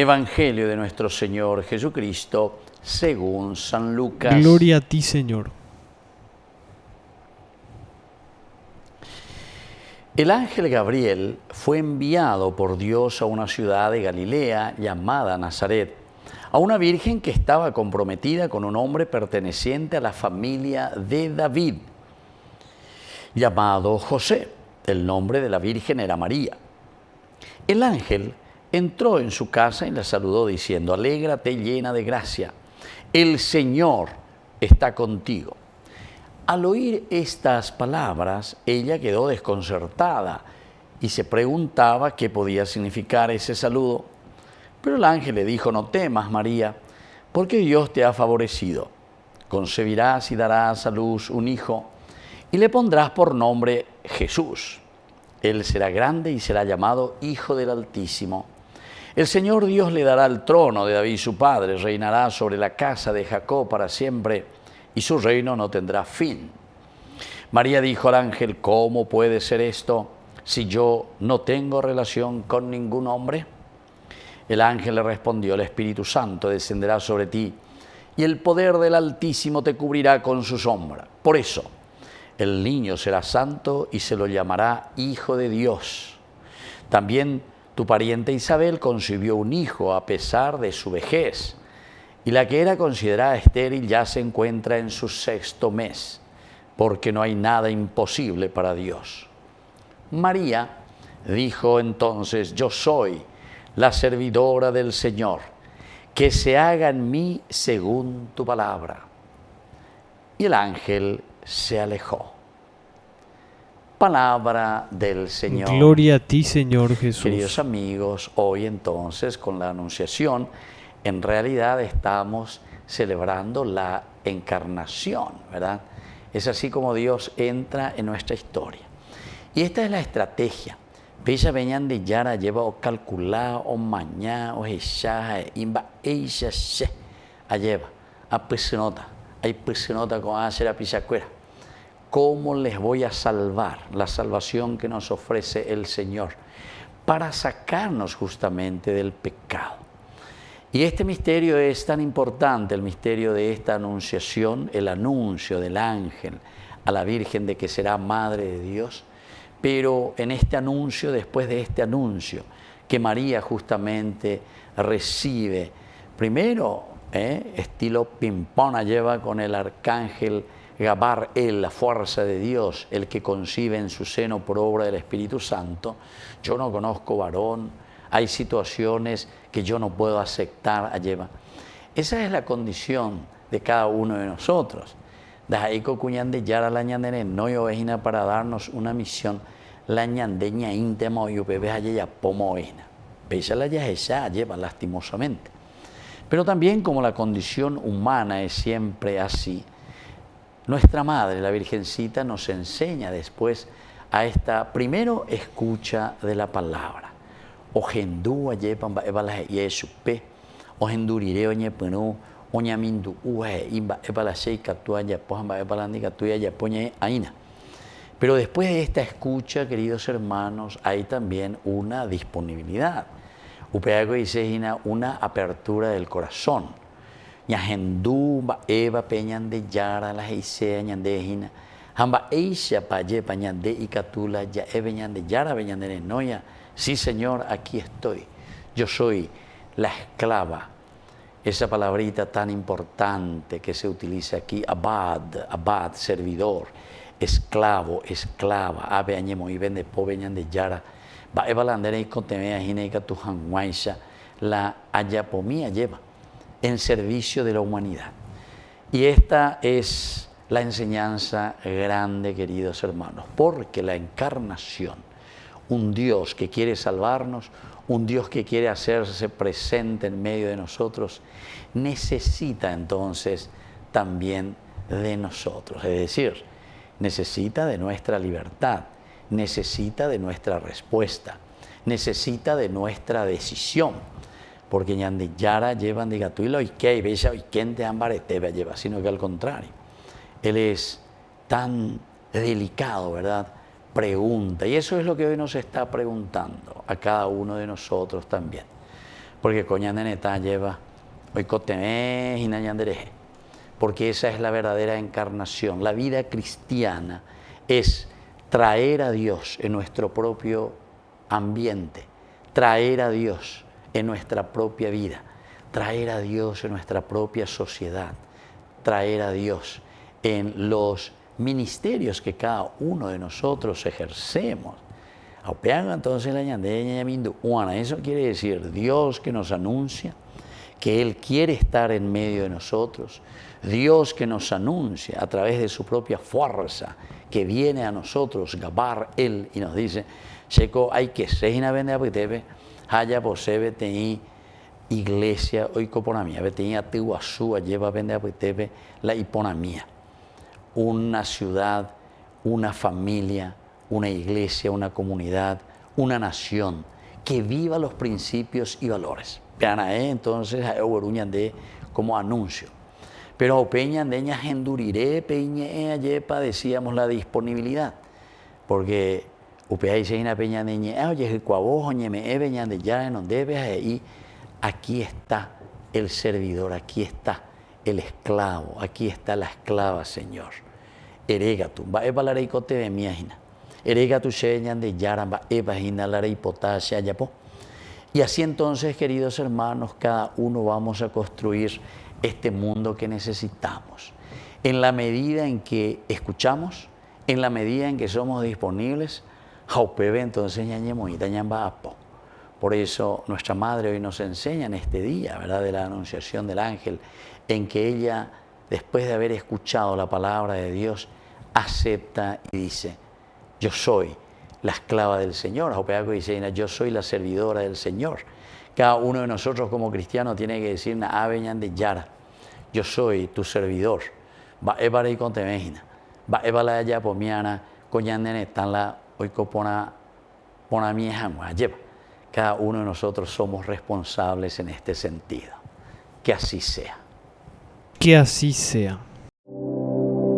Evangelio de nuestro Señor Jesucristo según San Lucas. Gloria a ti, Señor. El ángel Gabriel fue enviado por Dios a una ciudad de Galilea llamada Nazaret, a una virgen que estaba comprometida con un hombre perteneciente a la familia de David, llamado José. El nombre de la virgen era María. El ángel entró en su casa y la saludó diciendo: alégrate llena de gracia, el Señor está contigo. Al oír estas palabras, ella quedó desconcertada y se preguntaba qué podía significar ese saludo. Pero el ángel le dijo: no temas, María, porque Dios te ha favorecido. Concebirás y darás a luz un hijo y le pondrás por nombre Jesús. Él será grande y será llamado Hijo del Altísimo. El Señor Dios le dará el trono de David su padre, reinará sobre la casa de Jacob para siempre, y su reino no tendrá fin. María dijo al ángel: ¿cómo puede ser esto si yo no tengo relación con ningún hombre? El ángel le respondió: el Espíritu Santo descenderá sobre ti, y el poder del Altísimo te cubrirá con su sombra. Por eso, el niño será santo y se lo llamará Hijo de Dios. También tu pariente Isabel concibió un hijo a pesar de su vejez, y la que era considerada estéril ya se encuentra en su 6º mes, porque no hay nada imposible para Dios. María dijo entonces: yo soy la servidora del Señor, que se haga en mí según tu palabra. Y el ángel se alejó. Palabra del Señor. Gloria a ti, Señor Jesús. Queridos amigos, hoy entonces con la Anunciación, en realidad estamos celebrando la encarnación, ¿verdad? Es así como Dios entra en nuestra historia. Y esta es la estrategia. Veja veñan de yara lleva o calcular o mañana o ella imba ella se lleva a pesenota, hay pesenota con hacer a pisacuera. ¿Cómo les voy a salvar? La salvación que nos ofrece el Señor para sacarnos justamente del pecado. Y este misterio es tan importante, el misterio de esta anunciación, el anuncio del ángel a la Virgen de que será Madre de Dios. Pero en este anuncio, después de este anuncio, que María justamente recibe, primero, estilo pimpona, lleva con el arcángel Gabriel, la fuerza de Dios, el que concibe en su seno por obra del Espíritu Santo. Yo no conozco varón, hay situaciones que yo no puedo aceptar, lleva. Esa es la condición de cada uno de nosotros. Dajaiko cuñan de yara la ñandene no yo vejina para darnos una misión la ñandeña íntimo y bebé allá pomo vejina. Pesa la ya lleva lastimosamente. Pero también como la condición humana es siempre así, nuestra Madre, la Virgencita, nos enseña después a esta primero escucha de la palabra. Ojendu ayepan ba ebala yesupe, ojenduriré oñepenu, oñamindu uhe imba ebala sheika tuaya pohamba ebalandi katuya ya poñe aina. Pero después de esta escucha, queridos hermanos, hay también una disponibilidad. Upeago dice una apertura del corazón. Ñajendu ba eba peñan de yara la heisea ñandejina. Hamba eisha paye pañan de ikatula ya ebeñan de yara beñan de noya. Sí, Señor, aquí estoy. Yo soy la esclava. Esa palabrita tan importante que se utiliza aquí, abad, servidor, esclavo, esclava, ave añemo y vende poveñan de yara, va evalandere y contemea jineca tu janguaisha, la ayapomía lleva en servicio de la humanidad. Y esta es la enseñanza grande, queridos hermanos, porque la encarnación, un Dios que quiere salvarnos, un Dios que quiere hacerse presente en medio de nosotros, necesita entonces también de nosotros. Es decir, necesita de nuestra libertad, necesita de nuestra respuesta, necesita de nuestra decisión. Porque ñande yara llevan de gatuilo y que hay bella y quien te ambarete lleva, sino que al contrario, Él es tan delicado, ¿verdad? Pregunta, y eso es lo que hoy nos está preguntando a cada uno de nosotros también. Porque coñandeneta lleva oikoteme hinañandereje. Porque esa es la verdadera encarnación. La vida cristiana es traer a Dios en nuestro propio ambiente, traer a Dios en nuestra propia vida, traer a Dios en nuestra propia sociedad, traer a Dios en los ministerios que cada uno de nosotros ejercemos. Entonces eso quiere decir Dios que nos anuncia que Él quiere estar en medio de nosotros, Dios que nos anuncia a través de su propia fuerza que viene a nosotros, Gabar Él, y nos dice, Checo, hay que ser vende apetebe, haya posebe tení iglesia, hoy coponamía, tenía tihuazú, lleva vende apetebe, la hiponamía, una ciudad, una familia, una iglesia, una comunidad, una nación que viva los principios y valores. Vean entonces de como anuncio. Pero peña de enduriré, peña yepa, decíamos la disponibilidad. Porque upea se una peña de oye, cuavojo, ñeme, peña de ya en donde veas ahí, aquí está el servidor, aquí está el esclavo, aquí está la esclava, Señor. Eregatu, va a la reicote de miajina. Eregatu señan de yaramba, evagina la reipotasia, yapo. Y así entonces, queridos hermanos, cada uno vamos a construir este mundo que necesitamos. En la medida en que escuchamos, en la medida en que somos disponibles, jaupebe entonces ñañemoita ñamba apo. Por eso nuestra madre hoy nos enseña en este día, ¿verdad?, de la anunciación del ángel, en que ella, después de haber escuchado la palabra de Dios, acepta y dice, yo soy la esclava del Señor. Yo soy la servidora del Señor. Cada uno de nosotros como cristianos tiene que decir, de Yara, yo soy tu servidor. Va a ir con temejina. Va a la ya pomiana, coñandene tan la oicopona mieja. Cada uno de nosotros somos responsables en este sentido. Que así sea. Que así sea.